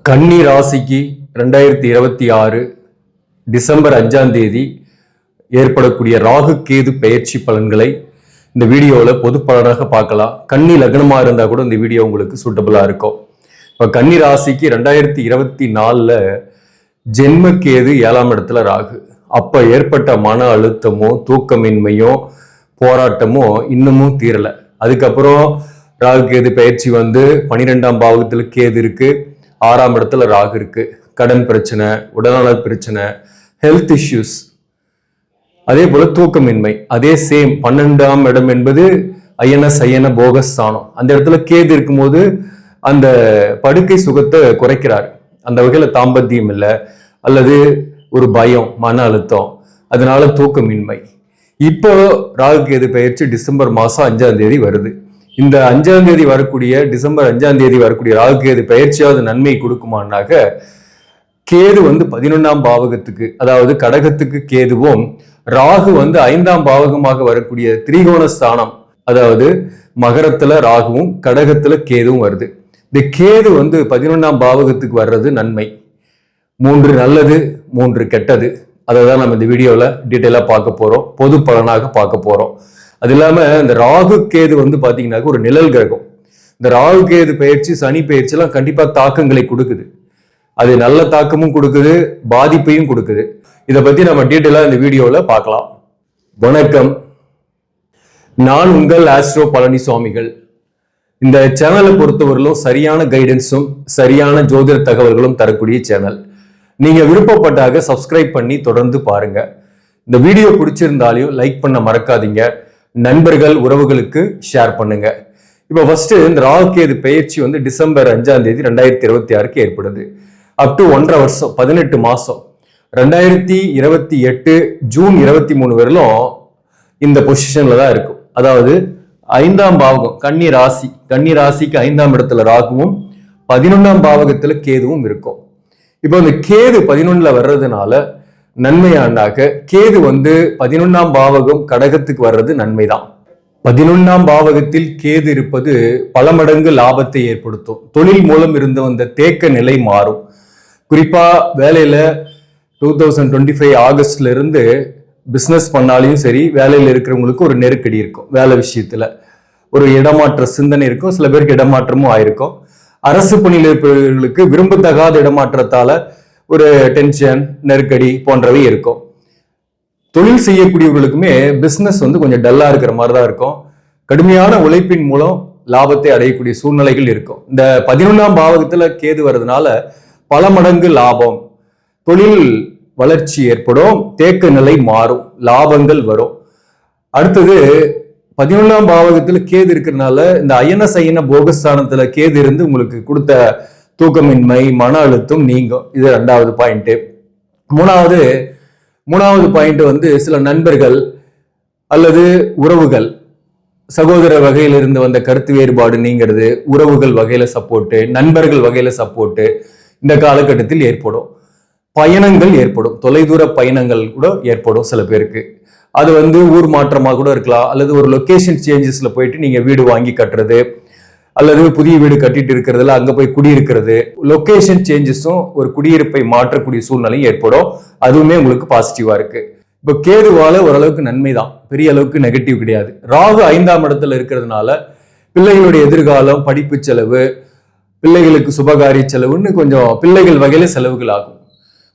கன்னி ராசிக்கு 2026 டிசம்பர் 5ஆம் தேதி ஏற்படக்கூடிய ராகு கேது பெயர்ச்சி பலன்களை இந்த வீடியோவில் பொது பலனாக பார்க்கலாம். கன்னி லக்னமாக இருந்தால் கூட இந்த வீடியோ உங்களுக்கு சூட்டபிளாக இருக்கும். இப்போ கன்னி ராசிக்கு 2024 ஜென்ம கேது 7ஆம் இடத்துல ராகு. அப்போ ஏற்பட்ட மன அழுத்தமோ தூக்கமின்மையோ போராட்டமோ இன்னமும் தீரலை. அதுக்கப்புறம் ராகு கேது பயிற்சி 12ஆம் பாவகத்தில் கேது இருக்கு, 6ஆம் இடத்துல ராகு இருக்கு. கடன் பிரச்சனை, உடல்நல பிரச்சனை, ஹெல்த் இஷ்யூஸ், அதே போல தூக்கமின்மை. அதே சேம் 12ஆம் இடம் என்பது அயன போகஸ்தானம். அந்த இடத்துல கேது இருக்கும்போது அந்த படுக்கை சுகத்தை குறைக்கிறார். அந்த வகையில தாம்பத்தியம் இல்லை, அல்லது ஒரு பயம், மன அழுத்தம், அதனால தூக்கமின்மை. இப்போ ராகு கேது பயிற்சி டிசம்பர் மாசம் 5ஆம் தேதி வருது. இந்த 5ஆம் தேதி வரக்கூடிய டிசம்பர் 5ஆம் தேதி வரக்கூடிய ராகு கேது பயிற்சியாவது நன்மை கொடுக்குமானாக்க, கேது 11ஆம் பாவகத்துக்கு, அதாவது கடகத்துக்கு கேதுவும், ராகு 5ஆம் பாவகமாக வரக்கூடிய திரிகோண ஸ்தானம், அதாவது மகரத்துல ராகுவும் கடகத்துல கேதுவும் வருது. இந்த கேது 11ஆம் பாவகத்துக்கு வர்றது நன்மை. 3 நல்லது 3 கெட்டது. அதை தான் நம்ம இந்த வீடியோவில் டீட்டெயிலாக பார்க்க போகிறோம், பொது பலனாக பார்க்க போகிறோம். அது இல்லாமல் இந்த ராகு கேது பார்த்தீங்கன்னாக்க ஒரு நிழல் கிரகம். இந்த ராகு கேது பயிற்சி, சனி பயிற்சியெல்லாம் கண்டிப்பாக தாக்கங்களை கொடுக்குது. அது நல்ல தாக்கமும் கொடுக்குது, பாதிப்பையும் கொடுக்குது. இதை பற்றி நம்ம டீட்டெயிலாக இந்த வீடியோவில் பார்க்கலாம். வணக்கம், நான் உங்கள் ஆஸ்ட்ரோ பழனிசாமிகள். இந்த சேனலை பொறுத்தவரையிலும் சரியான கைடன்ஸும் சரியான ஜோதிட தகவல்களும் தரக்கூடிய சேனல். நீங்க விருப்பப்பட்டாக சப்ஸ்கிரைப் பண்ணி தொடர்ந்து பாருங்க. இந்த வீடியோ பிடிச்சிருந்தாலையும் லைக் பண்ண மறக்காதீங்க. நண்பர்கள் உறவுகளுக்கு ஷேர் பண்ணுங்க. இப்போ ஃபர்ஸ்ட் இந்த ராகு கேது பெயர்ச்சி டிசம்பர் 5ஆம் தேதி 2026 ஏற்படுது. அப் டு 1.5 வருஷம், 18 மாசம், 2028 ஜூன் 23 வரையிலும் இந்த பொசிஷன்ல தான் இருக்கும். அதாவது 5ஆம் பாவகம் கன்னி ராசி, கன்னி ராசிக்கு 5ஆம் இடத்துல ராகுவும் 11ஆம் பாவகத்துல கேதுவும் இருக்கும். இப்போ இந்த கேது 11ல வர்றதுனால நன்மையாண்டாக்க, கேது 11ஆம் பாவகம் கடகத்துக்கு வர்றது நன்மைதான். 11ஆம் பாவகத்தில் கேது இருப்பது பல மடங்கு லாபத்தை ஏற்படுத்தும். தொழில் மூலம் இருந்து வந்த தேக்க நிலை மாறும். குறிப்பா வேலையில 2025 ஆகஸ்ட்ல இருந்து பிசினஸ் பண்ணாலையும் சரி, வேலையில இருக்கிறவங்களுக்கு ஒரு நெருக்கடி இருக்கும். வேலை விஷயத்துல ஒரு இடமாற்ற சிந்தனை இருக்கும். சில பேருக்கு இடமாற்றமும் ஆயிருக்கும். அரசு பணியில் இருப்பவர்களுக்கு விரும்பத்தகாத இடமாற்றத்தால ஒரு டென்ஷன், நெருக்கடி போன்றவை இருக்கும். தொழில் செய்யக்கூடியவர்களுக்குமே பிசினஸ் கொஞ்சம் டல்லா இருக்கிற மாதிரி தான் இருக்கும். கடுமையான உழைப்பின் மூலம் லாபத்தை அடையக்கூடிய சூழ்நிலைகள் இருக்கும். இந்த 11ஆம் பாவகத்துல கேது வர்றதுனால பல மடங்கு லாபம், தொழில் வளர்ச்சி ஏற்படும், தேக்க நிலை மாறும், லாபங்கள் வரும். அடுத்தது 11ஆம் பாவகத்துல கேது இருக்கிறதுனால இந்த அயன போகஸ்தானத்துல கேது இருந்து உங்களுக்கு கொடுத்த தூக்கமின்மை, மன அழுத்தம் நீங்கும். இது 2வது பாயிண்ட். மூணாவது பாயிண்ட் சில நண்பர்கள் அல்லது உறவுகள், சகோதர வகையில இருந்து வந்த கருத்து வேறுபாடு நீங்கிறது, உறவுகள் வகையில சப்போர்ட்டு, நண்பர்கள் வகையில சப்போர்ட்டு இந்த காலகட்டத்தில் ஏற்படும். பயணங்கள் ஏற்படும், தொலைதூர பயணங்கள் கூட ஏற்படும் சில பேருக்கு. அது ஊர் மாற்றமாக கூட இருக்கலாம், அல்லது ஒரு லொகேஷன் சேஞ்சஸ்ல போயிட்டு நீங்க வீடு வாங்கி கட்டுறது, அல்லது புதிய வீடு கட்டிட்டு இருக்கிறதுல அங்க போய் குடியிருக்கிறது. லொகேஷன் சேஞ்சஸும் ஒரு குடியிருப்பை மாற்றக்கூடிய சூழ்நிலையும் ஏற்படும். அதுவுமே உங்களுக்கு பாசிட்டிவா இருக்கு. இப்போ கேதுவால ஓரளவுக்கு நன்மை தான், பெரிய அளவுக்கு நெகட்டிவ் கிடையாது. ராகு 5ஆம் இடத்துல இருக்கிறதுனால பிள்ளைகளுடைய எதிர்காலம், படிப்பு செலவு, பிள்ளைகளுக்கு சுபகாரிய செலவுன்னு கொஞ்சம் பிள்ளைகள் வகையில செலவுகள் ஆகும்.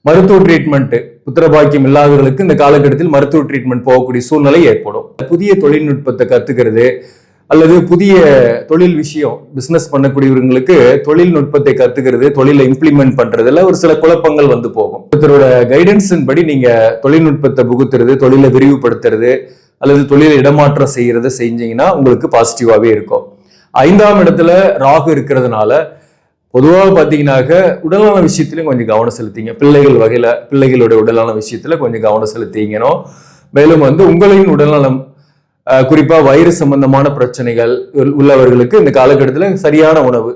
மருத்துவ ட்ரீட்மெண்ட், புத்திரபாக்கியம் இல்லாதவர்களுக்கு இந்த காலகட்டத்தில் மருத்துவ ட்ரீட்மெண்ட் போகக்கூடிய சூழ்நிலை ஏற்படும். புதிய தொழில்நுட்பத்தை கத்துக்கிறது, அல்லது புதிய தொழில் விஷயம் பிசினஸ் பண்ணக்கூடியவர்களுக்கு தொழில்நுட்பத்தை கத்துக்கிறது, தொழிலை இம்ப்ளிமெண்ட் பண்றதுல ஒரு சில குழப்பங்கள் போகும். ஒருத்தரோட கைடன்ஸின் படி நீங்க தொழில்நுட்பத்தை புகுத்துறது, தொழிலை விரிவுபடுத்துறது, அல்லது தொழிலை இடமாற்றம் செய்யறது செஞ்சீங்கன்னா உங்களுக்கு பாசிட்டிவாவே இருக்கும். 5ஆம் இடத்துல ராகு இருக்கிறதுனால பொதுவாக பார்த்தீங்கன்னாக்க உடல்நல விஷயத்திலும் கொஞ்சம் கவனம் செலுத்திங்க. பிள்ளைகள் வகையில பிள்ளைகளோட உடல்நல விஷயத்துல கொஞ்சம் கவனம் செலுத்திங்கணும். மேலும் உங்களின் உடல்நலம், குறிப்பா வயிறு சம்பந்தமான பிரச்சனைகள் உள்ளவர்களுக்கு இந்த காலகட்டத்தில் சரியான உணவு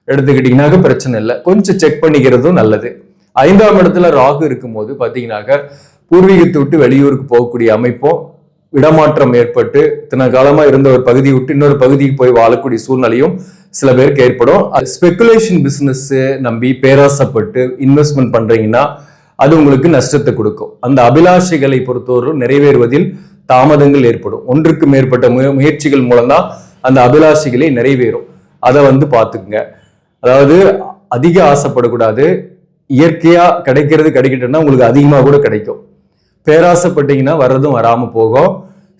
எடுத்துக்கிட்டீங்கன்னாக்க பிரச்சனை இல்லை. கொஞ்சம் செக் பண்ணிக்கிறதும் நல்லது. 5ஆம் இடத்துல ராகு இருக்கும்போது பார்த்தீங்கன்னாக்க பூர்வீகத்தை விட்டு வெளியூருக்கு போகக்கூடிய அமைப்பும், இடமாற்றம் ஏற்பட்டு இத்தனை காலமா இருந்த ஒரு பகுதியை விட்டு இன்னொரு பகுதிக்கு போய் வாழக்கூடிய சூழ்நிலையும் சில பேருக்கு ஏற்படும். ஸ்பெகுலேஷன் பிசினஸ் நம்பி பேராசப்பட்டு இன்வெஸ்ட்மெண்ட் பண்றீங்கன்னா அது உங்களுக்கு நஷ்டத்தை கொடுக்கும். அந்த அபிலாஷைகளை பொறுத்தவரை நிறைவேறுவதில் தாமதங்கள் ஏற்படும். ஒன்றுக்கு மேற்பட்ட முயற்சிகள் மூலம்தான் அந்த அபிலாஷைகளை நிறைவேறும். அதை பார்த்துக்குங்க. அதாவது அதிக ஆசைப்படக்கூடாது. இயற்கையா கிடைக்கட்டும்னா உங்களுக்கு அதிகமாக கூட கிடைக்கும். பேராசைப்பட்டீங்கன்னா வர்றதும் வராம போகும்.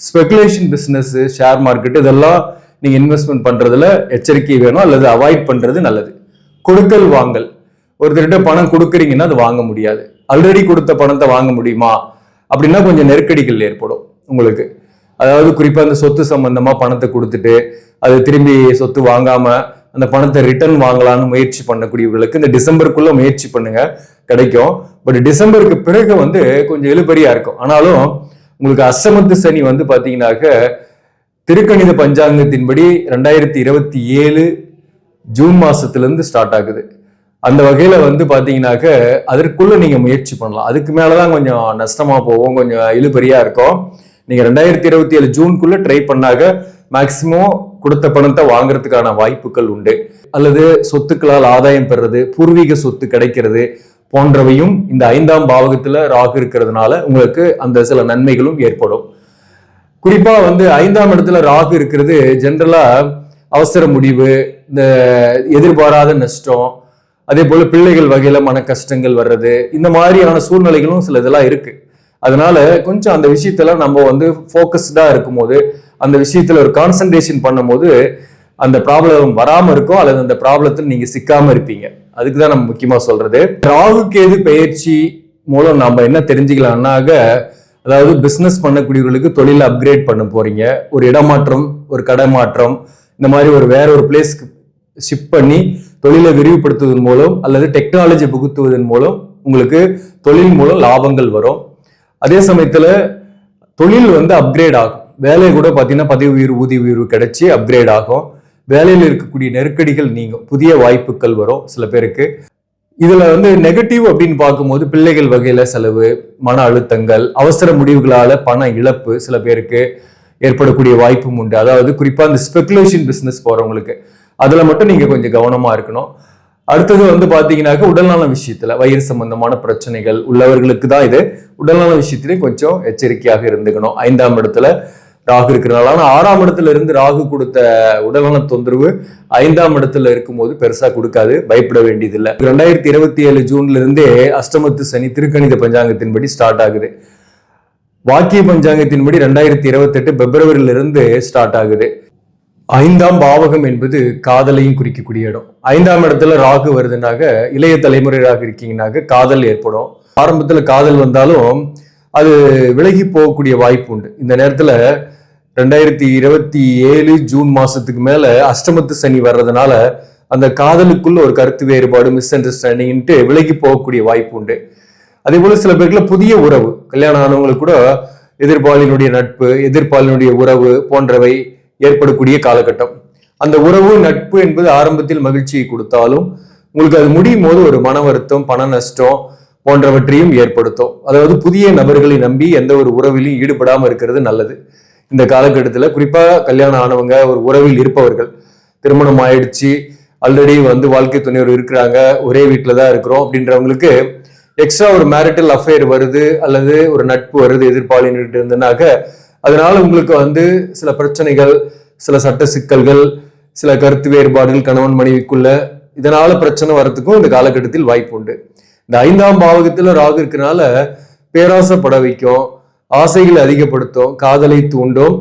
ஸ்பெகுலேஷன் பிசினஸ், ஷேர் மார்க்கெட் இதெல்லாம் நீங்க இன்வெஸ்ட்மெண்ட் பண்றதுல எச்சரிக்கை வேணும் அல்லது அவாய்ட் பண்றது நல்லது. கொடுக்கல் வாங்கல், ஒருத்தர்கிட்ட பணம் கொடுக்குறீங்கன்னா அது வாங்க முடியாது. ஆல்ரெடி கொடுத்த பணத்தை வாங்க முடியுமா அப்படின்னா கொஞ்சம் நெருக்கடிகள் ஏற்படும் உங்களுக்கு. அதாவது குறிப்பா அந்த சொத்து சம்பந்தமா பணத்தை கொடுத்துட்டு அது திரும்பி சொத்து வாங்காம அந்த பணத்தை ரிட்டர்ன் வாங்கலாம்னு முயற்சி பண்ணக்கூடியவர்களுக்கு இந்த டிசம்பருக்குள்ள முயற்சி பண்ணுங்க, கிடைக்கும். பட் டிசம்பருக்கு பிறகு கொஞ்சம் இழுபறியா இருக்கும். ஆனாலும் உங்களுக்கு அஷ்டமத்து சனி பாத்தீங்கன்னாக்க திருக்கணித பஞ்சாங்கத்தின்படி 2027 ஜூன் மாசத்துல இருந்து ஸ்டார்ட் ஆகுது. அந்த வகையில பாத்தீங்கன்னாக்க அதற்குள்ள நீங்க முயற்சி பண்ணலாம். அதுக்கு மேலதான் கொஞ்சம் நஷ்டமா போகும், கொஞ்சம் இழுபறியா இருக்கும். நீங்க 2027 ஜூனுக்குள்ள ட்ரை பண்ணாக மேக்சிமம் கொடுத்த பணத்தை வாங்குறதுக்கான வாய்ப்புகள் உண்டு. அல்லது சொத்துக்களால் ஆதாயம் பெறுறது, பூர்வீக சொத்து கிடைக்கிறது போன்றவையும் இந்த 5ஆம் பாவகத்துல ராகு இருக்கிறதுனால உங்களுக்கு அந்த சில நன்மைகளும் ஏற்படும். குறிப்பா 5ஆம் இடத்துல ராகு இருக்கிறது ஜென்ரலா அவசர முடிவு, இந்த எதிர்பாராத நஷ்டம், அதே போல பிள்ளைகள் வகையில மன கஷ்டங்கள் வர்றது, இந்த மாதிரியான சூழ்நிலைகளும் சில இதெல்லாம் இருக்கு. அதனால கொஞ்சம் அந்த விஷயத்துல நம்ம ஃபோக்கஸ்டா இருக்கும் போது, அந்த விஷயத்துல ஒரு கான்சன்ட்ரேஷன் பண்ணும் போது அந்த ப்ராப்ளம் வராம இருக்கும், அல்லது அந்த ப்ராப்ளத்தில் நீங்க சிக்காம இருப்பீங்க. அதுக்குதான் நம்ம முக்கியமா சொல்றது. ராகு கேது பெயர்ச்சி மூலம் நம்ம என்ன தெரிஞ்சுக்கலாம்னாக, அதாவது பிசினஸ் பண்ணக்கூடியவர்களுக்கு தொழில அப்கிரேட் பண்ண போறீங்க. ஒரு இடமாற்றம், ஒரு கடை மாற்றம், இந்த மாதிரி வேற ஒரு பிளேஸ்க்கு ஷிஃப்ட் பண்ணி தொழிலை விரிவுபடுத்துவதன் மூலம் அல்லது டெக்னாலஜி புகுத்துவதன் மூலம் உங்களுக்கு தொழில் மூலம் லாபங்கள் வரும். அதே சமயத்துல தொழில் அப்கிரேட் ஆகும். வேலை கூட பாத்தீங்கன்னா பதவி உயர்வு, ஊதிய உயர்வு கிடைச்சி அப்கிரேட் ஆகும். வேலையில் இருக்கக்கூடிய நெருக்கடிகள் நீங்கும், புதிய வாய்ப்புகள் வரும் சில பேருக்கு. இதுல நெகட்டிவ் அப்படின்னு பார்க்கும்போது பிள்ளைகள் வகையில செலவு, மன அழுத்தங்கள், அவசர முடிவுகளால பண இழப்பு சில பேருக்கு ஏற்படக்கூடிய வாய்ப்பும் உண்டு. அதாவது குறிப்பா இந்த ஸ்பெகுலேஷன் பிசினஸ் போறவங்களுக்கு அதுல மட்டும் நீங்க கொஞ்சம் கவனமா இருக்கணும். அடுத்தது பாத்தீங்கன்னாக்க உடல்நல விஷயத்துல வயிறு சம்பந்தமான பிரச்சனைகள் உள்ளவர்களுக்கு தான் இது. உடல்நல விஷயத்திலே கொஞ்சம் எச்சரிக்கையாக இருந்துக்கணும். 5ஆம் இடத்துல ராகு இருக்கிறனால. ஆனா 6ஆம் இடத்துல இருந்து ராகு கொடுத்த உடல்நல தொந்தரவு 5ஆம் இடத்துல இருக்கும்போது பெருசா கொடுக்காது, பயப்பட வேண்டியது இல்லை. 2027 ஜூன்ல இருந்தே அஷ்டமத்து சனி திருக்கணித பஞ்சாங்கத்தின்படி ஸ்டார்ட் ஆகுது. வாக்கிய பஞ்சாங்கத்தின்படி 2028 பிப்ரவரியில இருந்து ஸ்டார்ட் ஆகுது. 5ஆம் பாவகம் என்பது காதலையும் குறிக்கக்கூடிய இடம். 5ஆம் இடத்துல ராகு வருதுனாக இளைய தலைமுறையாக இருக்கீங்கன்னாக்க காதல் ஏற்படும். ஆரம்பத்துல காதல் வந்தாலும் அது விலகி போகக்கூடிய வாய்ப்பு உண்டு. இந்த நேரத்துல 2027 ஜூன் மாசத்துக்கு மேல அஷ்டமத்து சனி வர்றதுனால அந்த காதலுக்குள்ள ஒரு கருத்து வேறுபாடு, மிஸ் அண்டர்ஸ்டாண்டிங்ட்டு விலகி போகக்கூடிய வாய்ப்பு உண்டு. அதே போல சில பேருக்குள்ள புதிய உறவு, கல்யாணம் ஆனவங்களுக்கு கூட எதிர்பாலினுடைய நட்பு, எதிர்பாலினுடைய உறவு போன்றவை ஏற்படக்கூடிய காலகட்டம். அந்த உறவு, நட்பு என்பது ஆரம்பத்தில் மகிழ்ச்சியை கொடுத்தாலும் உங்களுக்கு அது முடியும் போது ஒரு மன வருத்தம், பண நஷ்டம் போன்றவற்றையும் ஏற்படுத்தும். அதாவது புதிய நபர்களை நம்பி எந்த ஒரு உறவிலையும் ஈடுபடாம இருக்கிறது நல்லது இந்த காலகட்டத்தில். குறிப்பா கல்யாணம் ஆனவங்க, ஒரு உறவில் இருப்பவர்கள், திருமணம் ஆயிடுச்சு, ஆல்ரெடி வாழ்க்கை துணைவர் இருக்கிறாங்க, ஒரே வீட்டில தான் இருக்கிறோம் அப்படின்றவங்களுக்கு எக்ஸ்ட்ரா ஒரு மேரிட்டல் அஃபேர் வருது அல்லது ஒரு நட்பு வருது எதிர்பாலினிட்டு இருந்தனாக்க அதனால உங்களுக்கு சில பிரச்சனைகள், சில சட்ட சிக்கல்கள், சில கருத்து வேறுபாடுகள் கணவன் மனைவிக்குள்ள இதனால பிரச்சனை வர்றதுக்கும் இந்த காலகட்டத்தில் வாய்ப்பு உண்டு. இந்த 5ஆம் பாவகத்துல ராகு இருக்கிறனால பேராசைப்பட வைக்கும், ஆசைகளை அதிகப்படுத்தும், காதலை தூண்டும்,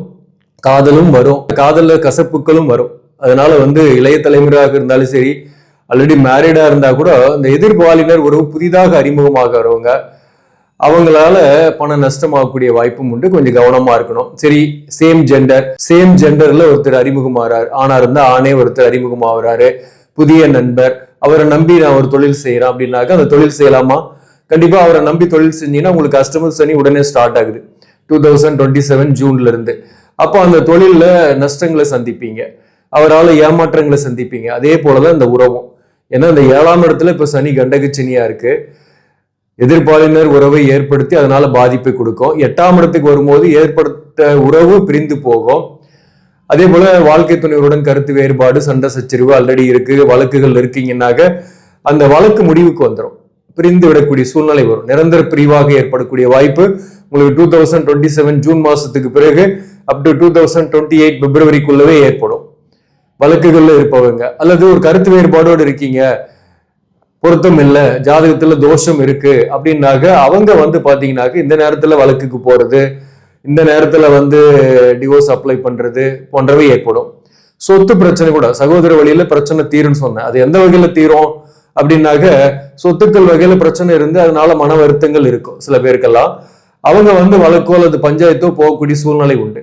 காதலும் வரும், காதல்ல கசப்புகளும் வரும். அதனால இளைய தலைமுறையாக இருந்தாலும் சரி, ஆல்ரெடி மேரிடா இருந்தா கூட இந்த எதிர்பாலினர் உறவு புதிதாக அறிமுகமாக வரவங்க அவங்களால பண நஷ்டமாகக்கூடிய வாய்ப்பும் உண்டு. கொஞ்சம் கவனமா இருக்கணும். சரி, சேம் ஜெண்டர்ல ஒருத்தர் அறிமுகமாகறாரு, ஆணா இருந்தா ஆணே ஒருத்தர் அறிமுகமாகறாரு, புதிய நண்பர், அவரை நம்பி நான் ஒரு தொழில் செய்யறேன் அப்படின்னாக்க அந்த தொழில் செய்யலாமா? கண்டிப்பா அவரை நம்பி தொழில் செஞ்சீங்கன்னா உங்களுக்கு அஷ்டமத்து சனி உடனே ஸ்டார்ட் ஆகுது 2027 ஜூன்ல இருந்து. அப்போ அந்த தொழில்ல நஷ்டங்களை சந்திப்பீங்க, அவரால் ஏமாற்றங்களை சந்திப்பீங்க. அதே போலதான் இந்த உறவும். ஏன்னா இந்த 7ஆம் இடத்துல இப்ப சனி கண்டக சனியா இருக்கு. எதிர்பாலினர் உறவை ஏற்படுத்தி அதனால பாதிப்பை கொடுக்கும். 8ஆம் இடத்துக்கு வரும்போது ஏற்படுத்த உறவு பிரிந்து போகும். அதே போல வாழ்க்கை துணைவருடன் கருத்து வேறுபாடு, சண்டை சச்சரிவு ஆல்ரெடி இருக்கு, வழக்குகள் இருக்கீங்கன்னாக்க அந்த வழக்கு முடிவுக்கு வந்துடும், பிரிந்து விடக்கூடிய சூழ்நிலை வரும். நிரந்தர பிரிவாக ஏற்படக்கூடிய வாய்ப்பு உங்களுக்கு 2027 ஜூன் மாசத்துக்கு பிறகு அப் டு 2028 பிப்ரவரிக்குள்ளவே ஏற்படும். வழக்குகள்ல இருப்பவங்க அல்லது ஒரு கருத்து வேறுபாடோடு இருக்கீங்க, பொருத்தம் இல்லை, ஜாதகத்துல தோஷம் இருக்கு அப்படின்னாக்க அவங்க பாத்தீங்கன்னாக்க இந்த நேரத்துல வழக்குக்கு போறது, இந்த நேரத்துல டிவோர்ஸ் அப்ளை பண்றது போன்றவை ஏற்படும். சொத்து பிரச்சனை கூட சகோதர வழியில பிரச்சனை தீரும்னு சொன்னேன். அது எந்த வகையில தீரும் அப்படின்னாக்க சொத்துக்கள் வகையில பிரச்சனை இருந்து அதனால மன வருத்தங்கள் இருக்கும் சில பேருக்கெல்லாம். அவங்க வழக்கோ அல்லது பஞ்சாயத்தோ போகக்கூடிய சூழ்நிலை உண்டு.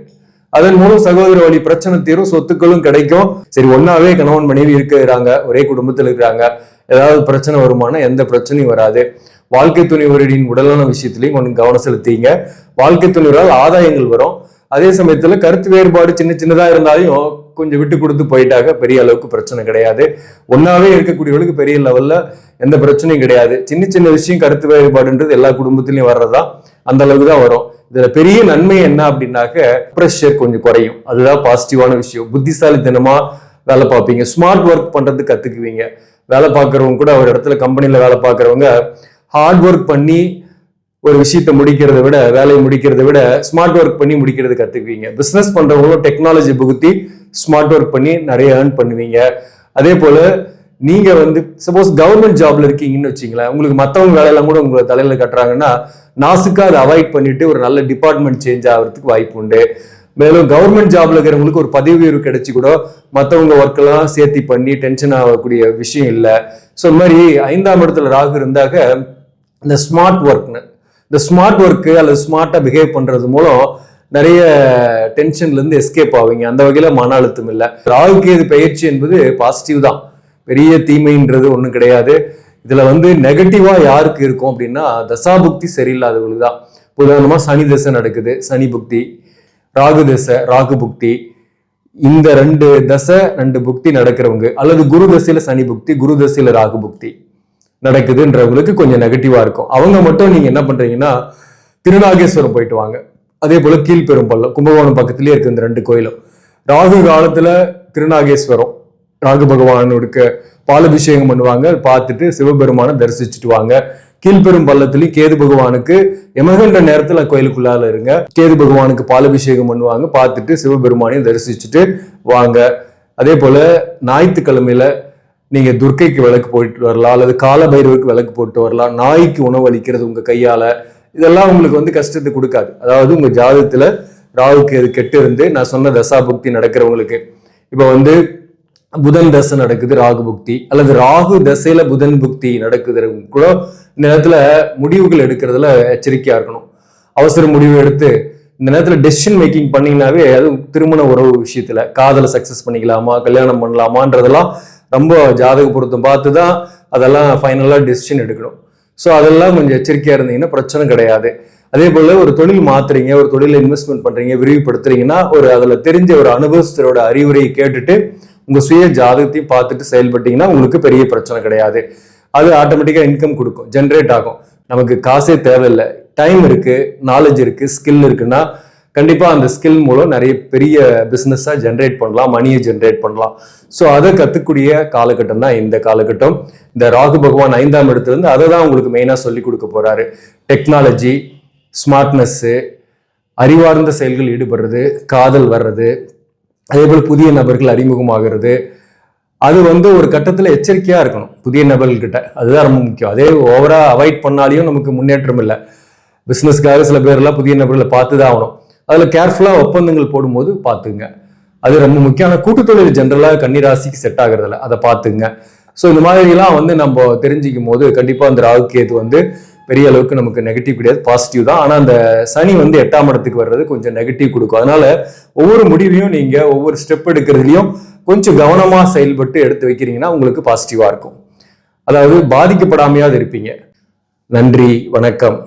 அதன் மூலம் சகோதர வழி பிரச்சனை தீரும், சொத்துக்களும் கிடைக்கும். சரி, ஒன்னாவே கணவன் மனைவி இருக்கிறாங்க, ஒரே குடும்பத்தில் இருக்கிறாங்க, ஏதாவது பிரச்சனை வருமானா எந்த பிரச்சனையும் வராது. வாழ்க்கை துணைவரின் உடலான விஷயத்திலையும் கொஞ்சம் கவனம் செலுத்திங்க. வாழ்க்கை துணைவரால் ஆதாயங்கள் வரும். அதே சமயத்துல கருத்து வேறுபாடு சின்ன சின்னதா இருந்தாலும் கொஞ்சம் விட்டு கொடுத்து போயிட்டாக்க பெரிய அளவுக்கு பிரச்சனை கிடையாது. ஒன்னாவே இருக்கக்கூடியவர்களுக்கு பெரிய லெவல்ல எந்த பிரச்சனையும் கிடையாது. சின்ன சின்ன விஷயம் கருத்து வேறுபாடுன்றது எல்லா குடும்பத்திலையும் வர்றதா, அந்த அளவுக்கு தான் வரும். இதுல பெரிய நன்மை என்ன அப்படின்னாக்க ப்ரெஷர் கொஞ்சம் குறையும், அதுதான் பாசிட்டிவான விஷயம். புத்திசாலித்தனமா வேலை பார்ப்பீங்க, ஸ்மார்ட் ஒர்க் பண்றது கத்துக்குவீங்க. வேலை பார்க்கறவங்க கூட ஒரு இடத்துல கம்பெனில வேலை பார்க்கறவங்க ஹார்ட் ஒர்க் பண்ணி ஒரு விஷயத்த முடிக்கிறத விட, வேலையை முடிக்கிறத விட ஸ்மார்ட் ஒர்க் பண்ணி முடிக்கிறது கத்துக்குவீங்க. பிசினஸ் பண்றவங்களும் டெக்னாலஜி புகுத்தி ஸ்மார்ட் ஒர்க் பண்ணி நிறைய ஏர்ன் பண்ணுவீங்க. அதே போல நீங்க சப்போஸ் கவர்மெண்ட் ஜாப்ல இருக்கீங்கன்னு வச்சுங்களேன், உங்களுக்கு மற்றவங்க வேலையெல்லாம் கூட உங்களை தலையில கட்டுறாங்கன்னா நாசுக்கா அதை அவாய்ட் பண்ணிட்டு ஒரு நல்ல டிபார்ட்மெண்ட் சேஞ்ச் ஆகிறதுக்கு வாய்ப்பு உண்டு. மேலும் கவர்மெண்ட் ஜாப்ல இருக்கிறவங்களுக்கு ஒரு பதவி உயர்வு கிடைச்சி கூட மற்றவங்க ஒர்க் எல்லாம் சேர்த்தி பண்ணி டென்ஷன் ஆகக்கூடிய விஷயம் இல்லை. ஸோ இந்த மாதிரி 5ஆம் இடத்துல ராகு இருந்தாக்க இந்த ஸ்மார்ட் ஒர்க்கு அல்லது ஸ்மார்ட்டா பிஹேவ் பண்றது மூலம் நிறைய டென்ஷன்ல இருந்து எஸ்கேப் ஆவீங்க. அந்த வகையில மன அழுத்தம் இல்லை. ராகு கேது பயிற்சி என்பது பாசிட்டிவ் தான், பெரிய தீமைன்றது ஒண்ணும் கிடையாது. இதுல நெகட்டிவா யாருக்கு இருக்கும் அப்படின்னா தசாபுக்தி சரியில்லாதவங்களுக்கு தான். உதாரணமா சனி தசை நடக்குது, சனி புக்தி, ராகு தசை, ராகு புக்தி, இந்த 2 தசை 2 புக்தி நடக்கிறவங்க, அல்லது குரு தசையில சனி புக்தி, குரு தசையில ராகு புக்தி நடக்குதுன்றவங்களுக்கு கொஞ்சம் நெகட்டிவா இருக்கும். அவங்க மட்டும் நீங்க என்ன பண்றீங்கன்னா திருநாகேஸ்வரம் போயிட்டு வாங்க. அதே போல கீழ்பெரும்பள்ளம், கும்பகோணம் பக்கத்திலேயே இருக்கு இந்த 2 கோயிலும். ராகு காலத்துல திருநாகேஸ்வரம் ராகு பகவானுக்கு பாலபிஷேகம் பண்ணுவாங்க, பார்த்துட்டு சிவபெருமானை தரிசிச்சுட்டு வாங்க. கீழ்பெரும் பள்ளத்திலையும் கேது பகவானுக்கு யமகண்ட நேரத்துல கோயிலுக்குள்ளால இருங்க, கேது பகவானுக்கு பாலபிஷேகம் பண்ணுவாங்க, பார்த்துட்டு சிவபெருமானையும் தரிசிச்சுட்டு வாங்க. அதே போல ஞாயிற்றுக்கிழமையில நீங்க துர்க்கைக்கு விளக்கு போயிட்டு வரலாம், அல்லது கால பைரவருக்கு விளக்கு போட்டு வரலாம். நாய்க்கு உணவு அளிக்கிறது உங்க கையால, இதெல்லாம் உங்களுக்கு கஷ்டத்தை கொடுக்காது. அதாவது உங்க ஜாதகத்துல ராகுக்கு அது கெட்டு இருந்து நான் சொன்ன தசா புக்தி நடக்கிறவங்களுக்கு, இப்ப புதன் தசை நடக்குது ராகு புக்தி, அல்லது ராகு தசையில புதன் புக்தி நடக்குது கூட இந்த நேரத்துல முடிவுகள் எடுக்கிறதுல எச்சரிக்கையா இருக்கணும். அவசர முடிவு எடுத்து இந்த நேரத்துல டெசிஷன் மேக்கிங் பண்ணீங்கன்னாவே அது திருமண உறவு விஷயத்துல காதலை சக்சஸ் பண்ணிக்கலாமா, கல்யாணம் பண்ணலாமான்றதெல்லாம் ரொம்ப ஜாதக பொருத்தம் பார்த்துதான் அதெல்லாம் ஃபைனலா டெசிஷன் எடுக்கணும். ஸோ அதெல்லாம் கொஞ்சம் எச்சரிக்கையா இருந்தீங்கன்னா பிரச்சனை கிடையாது. அதே போல ஒரு தொழில் மாத்துறீங்க, ஒரு தொழில இன்வெஸ்ட்மெண்ட் பண்றீங்க, விரிவுபடுத்துறீங்கன்னா அதுல தெரிஞ்ச ஒரு அனுபவஸ்தரோட அறிவுரையை கேட்டுட்டு உங்க சுய ஜாதகத்தையும் பார்த்துட்டு செயல்பட்டீங்கன்னா உங்களுக்கு பெரிய பிரச்சனை கிடையாது. அது ஆட்டோமேட்டிக்கா இன்கம் கொடுக்கும், ஜென்ரேட் ஆகும். நமக்கு காசே தேவையில்லை, டைம் இருக்கு, நாலேஜ் இருக்கு, ஸ்கில் இருக்குன்னா கண்டிப்பா அந்த ஸ்கில் மூலம் நிறைய பெரிய பிசினஸா ஜென்ரேட் பண்ணலாம், மணியை ஜென்ரேட் பண்ணலாம். ஸோ அதை கத்துக்கூடிய காலகட்டம் தான் இந்த காலகட்டம். இந்த ராகு பகவான் 5ஆம் இடத்துல இருந்து அதை தான் உங்களுக்கு மெயினா சொல்லி கொடுக்க போறாரு. டெக்னாலஜி, ஸ்மார்ட்னஸ், அறிவார்ந்த செயல்கள் ஈடுபடுறது, காதல் வர்றது, அதே போல புதிய நபர்கள் அறிமுகமாகிறது. அது ஒரு கட்டத்துல எச்சரிக்கையா இருக்கணும் புதிய நபர்கள்கிட்ட, அதுதான் ரொம்ப முக்கியம். அதே ஓவரா அவாய்ட் பண்ணாலையும் நமக்கு முன்னேற்றம் இல்லை. பிசினஸ்க்காக சில பேர் எல்லாம் புதிய நபர்களை பார்த்துதான் ஆகணும். அதுல கேர்ஃபுல்லா ஒப்பந்தங்கள் போடும்போது பார்த்துங்க, அது ரொம்ப முக்கியம். ஆனால் கூட்டுத்தொழில் ஜென்ரலா கன்னிராசிக்கு செட் ஆகுறதில்ல, அதை பார்த்துங்க. ஸோ இந்த மாதிரிலாம் நம்ம தெரிஞ்சுக்கும் போது கண்டிப்பா அந்த ராகு கேது பெரிய அளவுக்கு நமக்கு நெகட்டிவ் கிடையாது, பாசிட்டிவ் தான். ஆனா அந்த சனி 8ஆம் இடத்துக்கு வர்றது கொஞ்சம் நெகட்டிவ் கொடுக்கும். அதனால ஒவ்வொரு முடிவையும் நீங்க ஒவ்வொரு ஸ்டெப் எடுக்கிறதுலையும் கொஞ்சம் கவனமா செயல்பட்டு எடுத்து வைக்கிறீங்கன்னா உங்களுக்கு பாசிட்டிவா இருக்கும். அதாவது பாதிக்கப்படாமையாவது இருப்பீங்க. நன்றி, வணக்கம்.